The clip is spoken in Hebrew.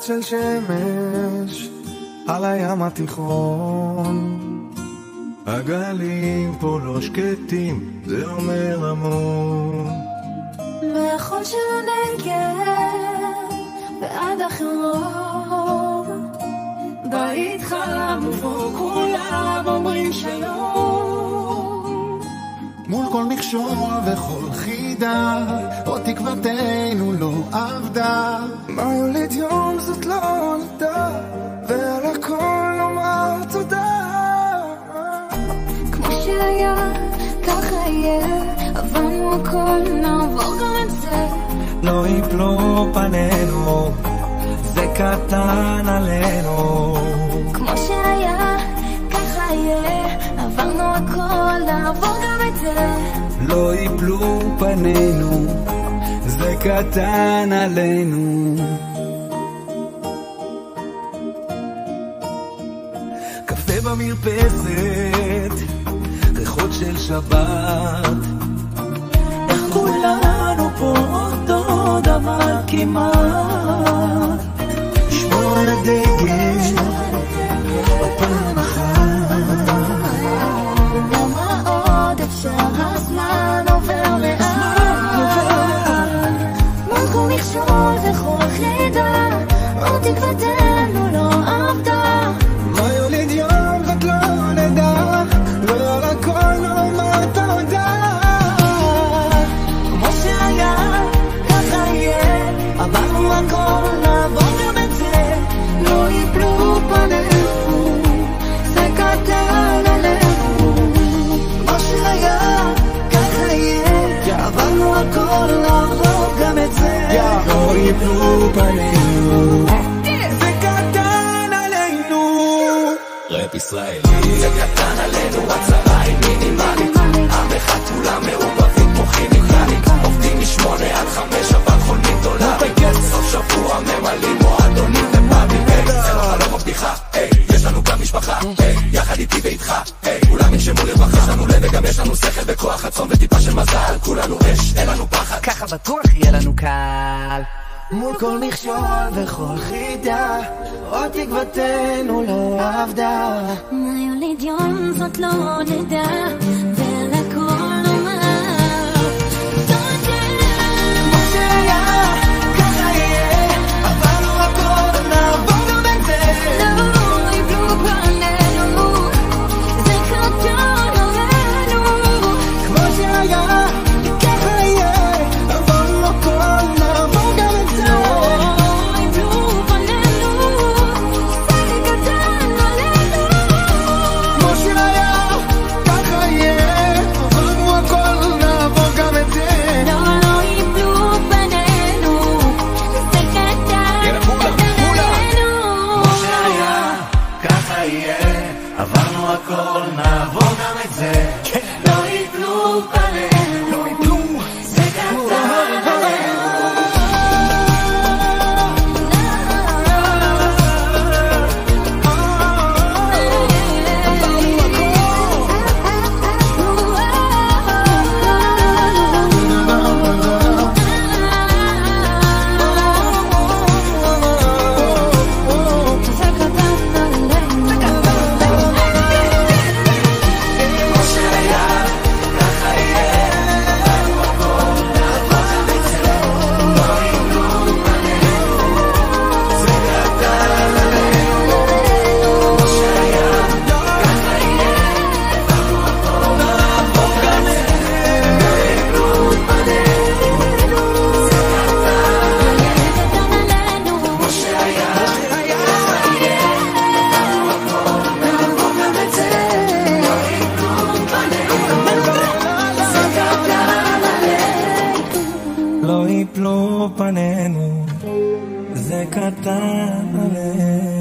של שמש על הים התיכון, הגלים פה לא שקטים, זה אומר המון. מהחול של הנגב ועד החרון, בית חלם ובו כולם אומרים שלום. מול כל מכשול וכל חידה, עוד תקוותנו לא עבדה. מה יוליד יום זאת לא נדע, ועל הכל נאמר תודה. כמו שהיה, ככה יהיה, עברנו הכל, נעבור גם את זה. לא יפלו פנינו, זה קטן עלינו. כמו שהיה, ככה יהיה, עברנו הכל, נעבור גם את זה. לא יפלו פנינו, זה קטן עלינו. קפה במרפסת, ריחות של שבת, איך כולנו פה אותו דבר כמעט. שמור על הדגל עוד פעם אחת. למה עוד אפשר, הזמן עובר לאט. מול כל מכשול וכל חידה, עוד תקוותנו לא עבדה. מה יוליד יום זאת לא נדע, ועל הכל נאמר תודה. כמו שהיה, ככה יהיה, עברנו הכל, נעבור גם את זה. לא יפלו פנינו, זה קטן עלינו. כמו שהיה, ככה יהיה, עברנו הכל, נעבור גם את זה. לא יפלו פנינו, זה קטן עלינו. רפ ישראלי. זה קטן עלינו, הצרה היא מינימלית. עם אחד כולם מעובבים כמו כימיקלים, עובדים מ8 עד 5 אבל חולמים דולרים. סוף שבוע ממלאים מועדונים ופאבים. זה לא חלום או בדיחה, יש לנו גם משפחה, יחד איתי ואיתך, כולם ינשמו לרווחה. יש לנו לב וגם יש לנו שכל וכוח רצון וטיפה של מזל. כולנו אש, אין לנו פחד, ככה בטוח יהיה לנו קל. מול כל מכשול וכל חידה, עוד תקוותנו לא עבדה. מה יוליד יום זאת לא נדע, ועל הכל נאמר תודה. כמו שהיה, ככה יהיה, עברנו הכל, נעבור גם את זה. לא יפלו פנינו, זה קטן עלינו. כמו שהיה, ככה יהיה, עברנו הכל, נעבור גם את זה. לא יפלו פנינו, זה קטן עלינו. כמו שהיה, ככה יהיה, עברנו הכל, נעבור גם את זה. לא יפלו פנינו, זה קטן עלינו. כמו שהיה, ככה יהיה, עברנו הכל, נעבור גם את זה. לא יפלו פנינו, זה קטן עלינו. לא יפלו פנינו, זה קטן עלינו.